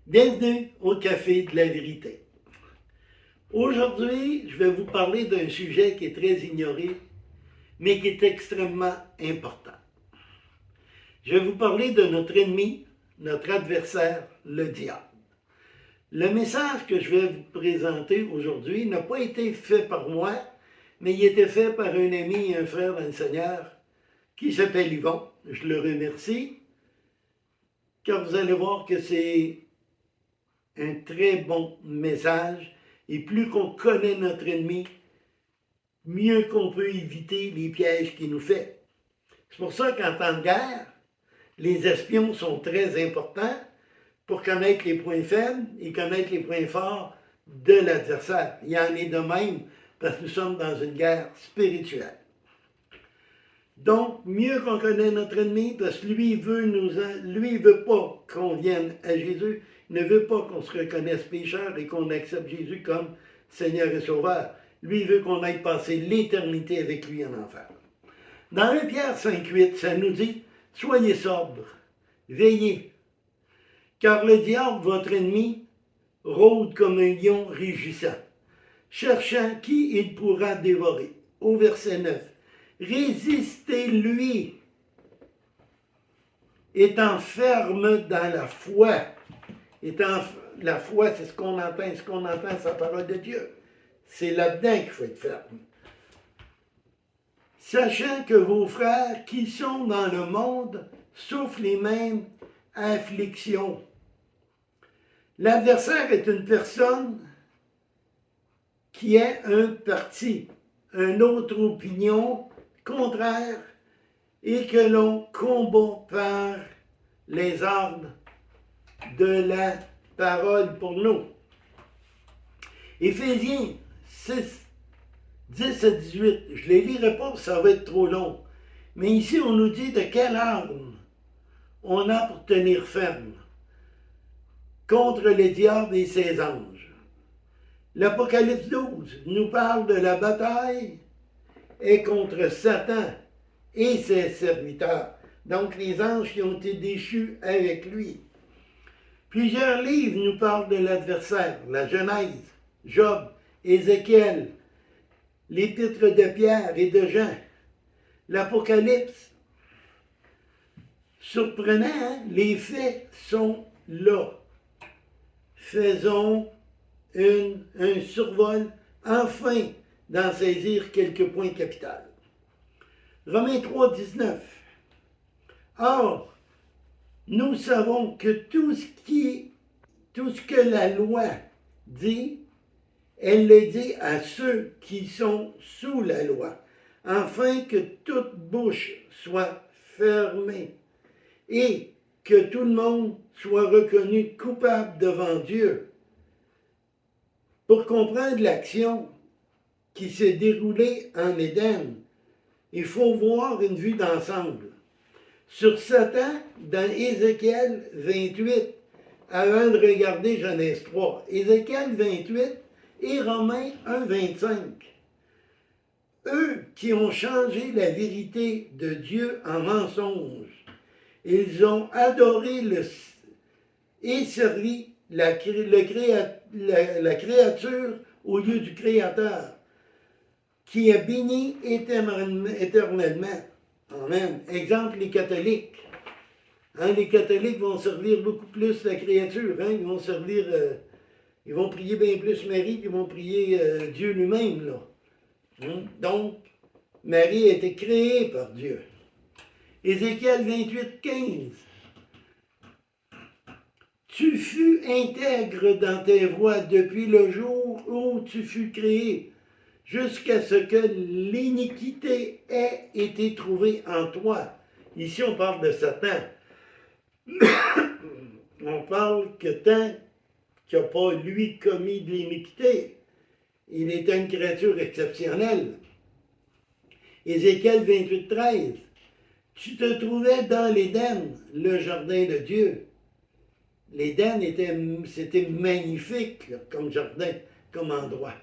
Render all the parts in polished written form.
Bienvenue au Café de la Vérité. Aujourd'hui, je vais vous parler d'un sujet qui est très ignoré, mais qui est extrêmement important. Je vais vous parler de notre ennemi, notre adversaire, le diable. Le message que je vais vous présenter aujourd'hui n'a pas été fait par moi, mais il a été fait par un ami et un frère dans le Seigneur qui s'appelle Yvon. Je le remercie, car vous allez voir que c'est un très bon message. Et plus qu'on connaît notre ennemi, mieux qu'on peut éviter les pièges qu'il nous fait. C'est pour ça qu'en temps de guerre, les espions sont très importants pour connaître les points faibles et connaître les points forts de l'adversaire. Il y en est de même parce que nous sommes dans une guerre spirituelle. Donc, mieux qu'on connaît notre ennemi, parce que lui, il veut pas qu'on vienne à Jésus, il ne veut pas qu'on se reconnaisse pécheur et qu'on accepte Jésus comme Seigneur et Sauveur. Lui, il veut qu'on aille passer l'éternité avec lui en enfer. Dans 1 Pierre 5,8, ça nous dit « Soyez sobres, veillez, car le diable, votre ennemi, rôde comme un lion rugissant, cherchant qui il pourra dévorer. » Au verset 9. Résistez-lui, étant ferme dans la foi. La foi, c'est ce qu'on entend sa parole de Dieu. C'est là-dedans qu'il faut être ferme. Sachant que vos frères qui sont dans le monde souffrent les mêmes afflictions. L'adversaire est une personne qui a un parti, une autre opinion contraire et que l'on combat par les armes de la parole pour nous. Éphésiens 6, 10 à 18, je ne les lirai pas, ça va être trop long. Mais ici, on nous dit de quelle arme on a pour tenir ferme contre le diable et ses anges. L'Apocalypse 12 nous parle de la bataille et contre Satan et ses serviteurs. Donc les anges qui ont été déchus avec lui. Plusieurs livres nous parlent de l'adversaire, la Genèse, Job, Ézéchiel, l'Épître de Pierre et de Jean, l'Apocalypse. Surprenant, hein? Les faits sont là. Faisons un survol, enfin, d'en saisir quelques points capitaux. Romains 3, 19. Or, nous savons que tout ce que la loi dit, elle le dit à ceux qui sont sous la loi, afin que toute bouche soit fermée et que tout le monde soit reconnu coupable devant Dieu. Pour comprendre l'action qui s'est déroulée en Éden, il faut voir une vue d'ensemble. Sur Satan, dans Ézéchiel 28, avant de regarder Genèse 3, Ézéchiel 28 et Romains 1, 25. Eux qui ont changé la vérité de Dieu en mensonge, ils ont adoré et servi la créature au lieu du Créateur, qui est béni éternellement. Amen. Exemple, les catholiques. Les catholiques vont servir beaucoup plus la créature. Ils vont servir, ils vont prier bien plus Marie, puis ils vont prier Dieu lui-même. Là. Donc, Marie a été créée par Dieu. Ézéchiel 28, 15. Tu fus intègre dans tes voies depuis le jour où tu fus créé, jusqu'à ce que l'iniquité ait été trouvée en toi. Ici, on parle de Satan. On parle que tant qu'il n'a pas, lui, commis de l'iniquité, il était une créature exceptionnelle. Ézéchiel 28, 13. Tu te trouvais dans l'Éden, le jardin de Dieu. L'Éden, c'était magnifique là, comme jardin, comme endroit.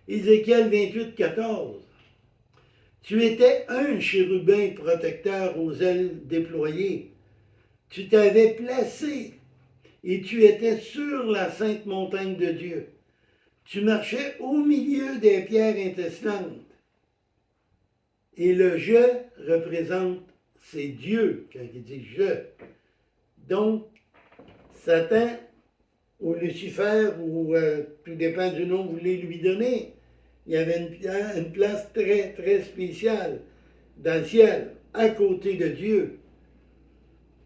Ézéchiel 28, 14. Tu étais un chérubin protecteur aux ailes déployées. Tu t'avais placé et tu étais sur la sainte montagne de Dieu. Tu marchais au milieu des pierres étincelantes. Et le je représente, c'est Dieu quand il dit je. Donc, Satan ou Lucifer, ou tout dépend du nom que vous voulez lui donner, il y avait une place très, très spéciale dans le ciel, à côté de Dieu.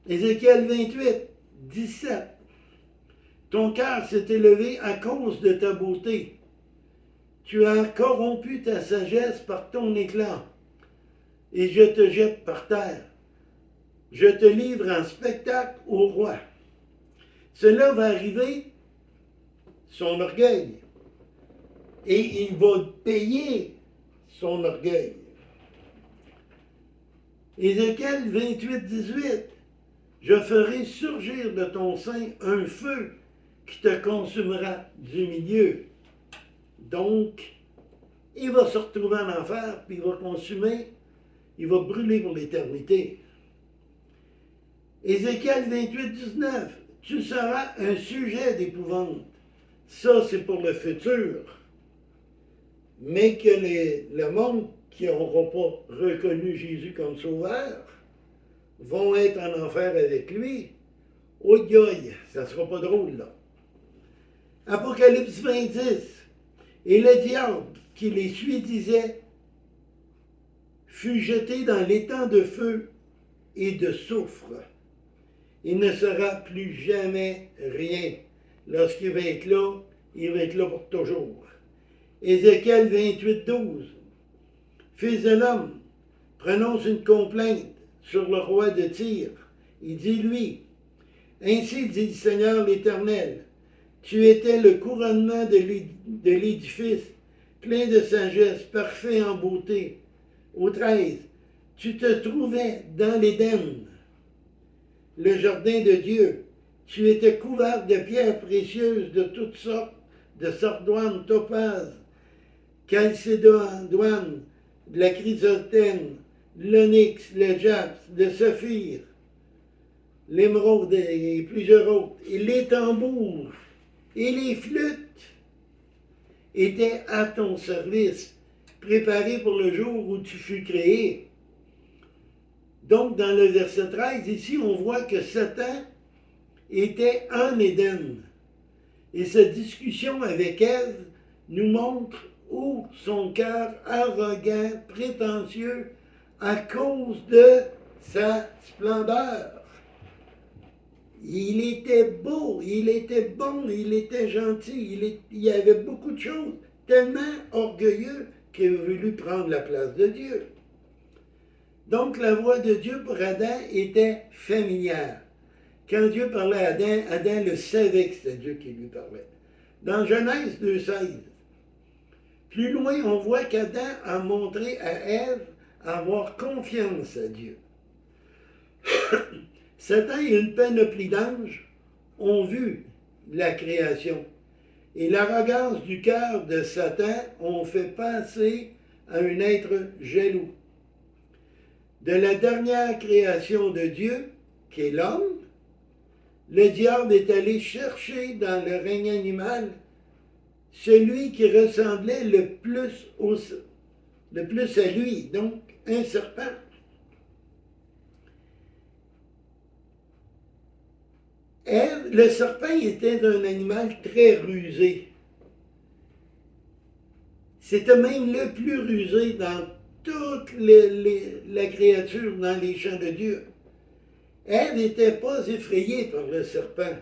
Ézéchiel 28, 17. Ton cœur s'est élevé à cause de ta beauté. Tu as corrompu ta sagesse par ton éclat, et je te jette par terre. Je te livre en spectacle au roi. Cela va arriver, son orgueil, et il va payer son orgueil. Ézéchiel 28, 18. Je ferai surgir de ton sein un feu qui te consumera du milieu. Donc, il va se retrouver en enfer, puis il va consumer, il va brûler pour l'éternité. Ézéchiel 28, 19. Tu seras un sujet d'épouvante. Ça, c'est pour le futur. Mais que le monde qui n'aura pas reconnu Jésus comme sauveur vont être en enfer avec lui. Oh, ça ne sera pas drôle, là. Apocalypse 20, et le diable qui les suit disait, fut jeté dans l'étang de feu et de soufre. Il ne sera plus jamais rien. Lorsqu'il va être là, il va être là pour toujours. Ézéchiel 28, 12. Fils de l'homme, prononce une complainte sur le roi de Tyr. Il dit lui, ainsi dit le Seigneur l'Éternel, tu étais le couronnement de l'édifice, plein de sagesse, parfait en beauté. Au 13, tu te trouvais dans l'Éden, le jardin de Dieu. Tu étais couvert de pierres précieuses de toutes sortes, de sardoine, topaze, chalcédoine, de la chrysothème, l'onyx, le japs, le saphir, l'émeraude et plusieurs autres. Et les tambours et les flûtes étaient à ton service, préparés pour le jour où tu fus créé. Donc, dans le verset 13, ici, on voit que Satan était en Éden. Et cette discussion avec Ève nous montre où son cœur arrogant, prétentieux, à cause de sa splendeur. Il était beau, il était bon, il était gentil, il y avait beaucoup de choses, tellement orgueilleux qu'il a voulu prendre la place de Dieu. Donc la voix de Dieu pour Adam était familière. Quand Dieu parlait à Adam, Adam le savait que c'était Dieu qui lui parlait. Dans Genèse 2,16, plus loin, on voit qu'Adam a montré à Ève avoir confiance à Dieu. Satan et une panoplie d'anges ont vu la création. Et l'arrogance du cœur de Satan ont fait passer à un être jaloux. De la dernière création de Dieu, qui est l'homme, le diable est allé chercher dans le règne animal celui qui ressemblait le plus à lui, donc un serpent. Le serpent était un animal très rusé. C'était même le plus rusé dans toute la créature dans les champs de Dieu. Ève n'était pas effrayée par le serpent.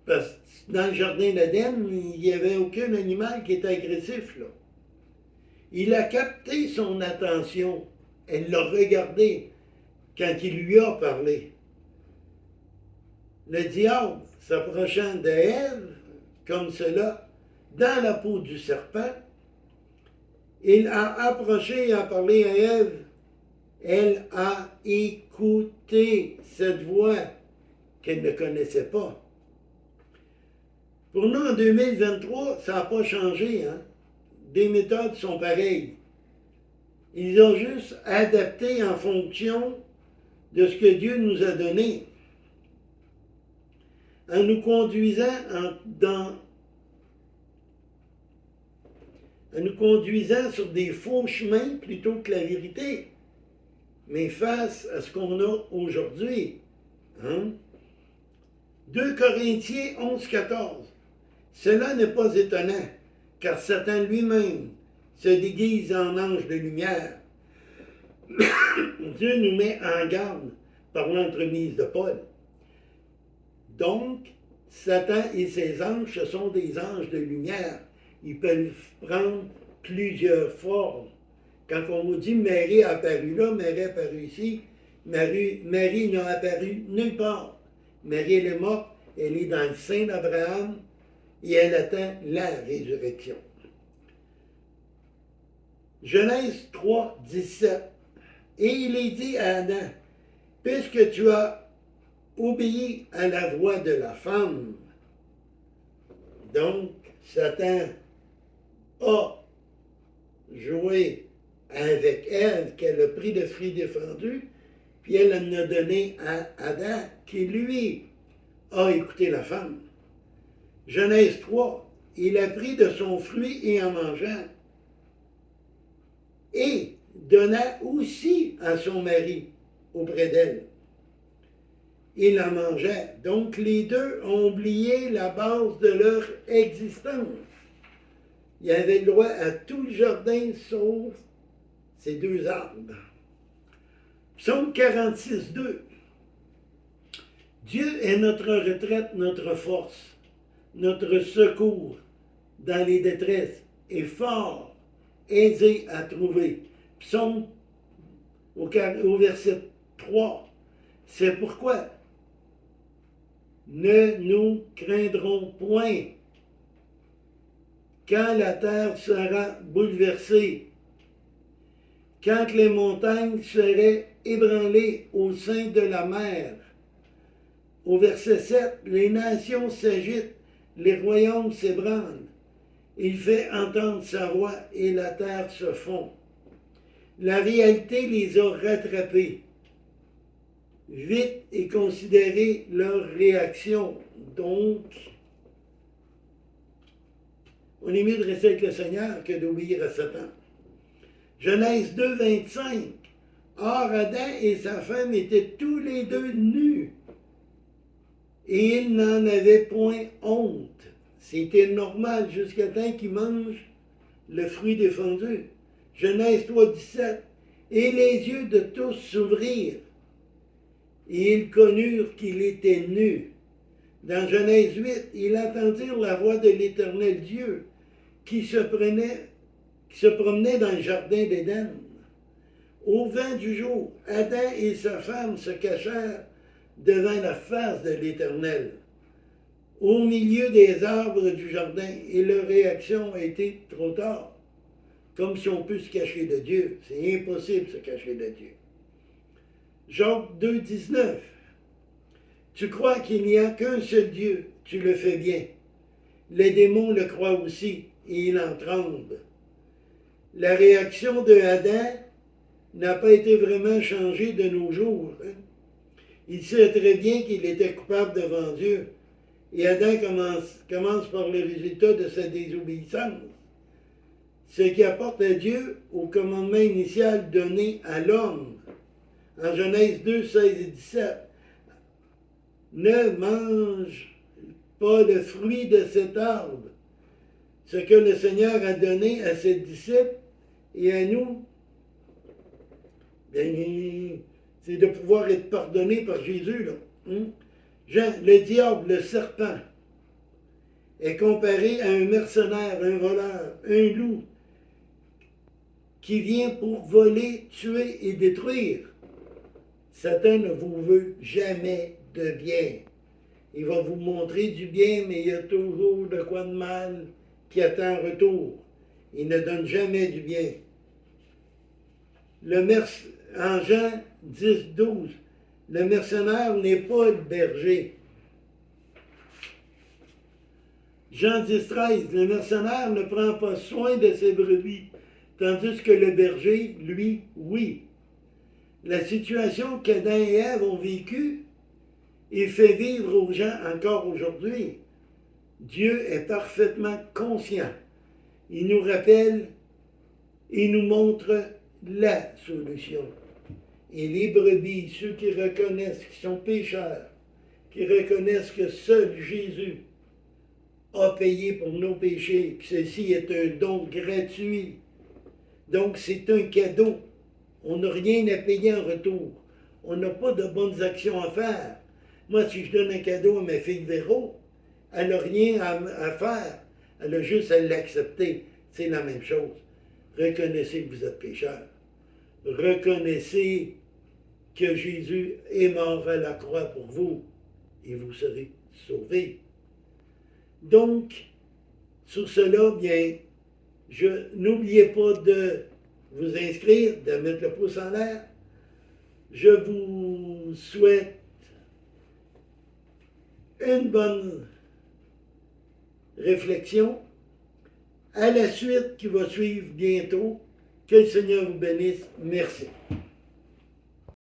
Parce que dans le jardin d'Éden, il n'y avait aucun animal qui était agressif, là. Il a capté son attention. Elle l'a regardé quand il lui a parlé. Le diable, s'approchant d'Ève, comme cela, dans la peau du serpent, il a approché et a parlé à Ève. Elle a écouté cette voix qu'elle ne connaissait pas. Pour nous, en 2023, ça n'a pas changé, hein? Des méthodes sont pareilles. Ils ont juste adapté en fonction de ce que Dieu nous a donné. en nous conduisant en nous conduisant sur des faux chemins plutôt que la vérité. Mais face à ce qu'on a aujourd'hui, hein? 2 Corinthiens 11, 14. Cela n'est pas étonnant, car Satan lui-même se déguise en ange de lumière. Dieu nous met en garde par l'entremise de Paul. Donc, Satan et ses anges, ce sont des anges de lumière. Ils peuvent prendre plusieurs formes. Quand on nous dit Marie a apparu là, Marie a apparu ici, Marie n'a apparu nulle part. Marie, elle est morte, elle est dans le sein d'Abraham et elle attend la résurrection. Genèse 3, 17. Et il est dit à Adam, puisque tu as obéi à la voix de la femme, donc Satan a joué avec Ève, qu'elle a pris le fruit défendu, puis elle en a donné à Adam, qui lui a écouté la femme. Genèse 3, il a pris de son fruit et en mangeant, et donna aussi à son mari auprès d'elle. Il en mangeait. Donc les deux ont oublié la base de leur existence. Ils avaient le droit à tout le jardin sauf ces 2 arbres. Psaume 46, 2. Dieu est notre retraite, notre force, notre secours dans les détresses, et fort, aisé à trouver. Psaume au verset 3. C'est pourquoi ne nous craindrons point quand la terre sera bouleversée, quand les montagnes seraient ébranlées au sein de la mer. Au verset 7, les nations s'agitent, les royaumes s'ébranlent. Il fait entendre sa voix et la terre se fond. La réalité les a rattrapés. Vite et considérez leur réaction. Donc, on est mieux de rester avec le Seigneur que d'obéir à Satan. Genèse 2, 25. Or, Adam et sa femme étaient tous les deux nus, et ils n'en avaient point honte. C'était normal jusqu'à temps qu'ils mangent le fruit défendu. Genèse 3, 17. Et les yeux de tous s'ouvrirent, et ils connurent qu'il était nu. Dans Genèse 8, ils entendirent la voix de l'Éternel Dieu qui se promenait dans le jardin d'Éden. Au vent du jour, Adam et sa femme se cachèrent devant la face de l'Éternel, au milieu des arbres du jardin, et leur réaction a été trop tard. Comme si on peut se cacher de Dieu. C'est impossible de se cacher de Dieu. Jacques 2, 19. Tu crois qu'il n'y a qu'un seul Dieu, tu le fais bien. Les démons le croient aussi, et ils en tremblent. La réaction de Adam n'a pas été vraiment changée de nos jours. Il sait très bien qu'il était coupable devant Dieu. Et Adam commence par le résultat de sa désobéissance. Ce qui apporte à Dieu au commandement initial donné à l'homme. En Genèse 2, 16 et 17. Ne mange pas le fruit de cet arbre. Ce que le Seigneur a donné à ses disciples et à nous, c'est de pouvoir être pardonné par Jésus. Là. Jean, le diable, le serpent, est comparé à un mercenaire, un voleur, un loup, qui vient pour voler, tuer et détruire. Satan ne vous veut jamais de bien. Il va vous montrer du bien, mais il y a toujours de quoi de mal qui attend en retour. Il ne donne jamais du bien. En Jean 10, 12, le mercenaire n'est pas le berger. Jean 10, 13, le mercenaire ne prend pas soin de ses brebis, tandis que le berger, lui, oui. La situation qu'Adam et Ève ont vécue Il fait vivre aux gens encore aujourd'hui. Dieu est parfaitement conscient. Il nous rappelle, il nous montre la solution. Et les brebis, ceux qui reconnaissent qu'ils sont pécheurs, qui reconnaissent que seul Jésus a payé pour nos péchés, que ceci est un don gratuit. Donc c'est un cadeau. On n'a rien à payer en retour. On n'a pas de bonnes actions à faire. Moi, si je donne un cadeau à ma fille Véro, elle n'a rien à faire. Elle a juste à l'accepter. C'est la même chose. Reconnaissez que vous êtes pécheur. Reconnaissez que Jésus est mort à la croix pour vous et vous serez sauvés. Donc, sur cela, bien, n'oubliez pas de vous inscrire, de mettre le pouce en l'air. Je vous souhaite une bonne réflexion. À la suite qui va suivre bientôt, que le Seigneur vous bénisse. Merci.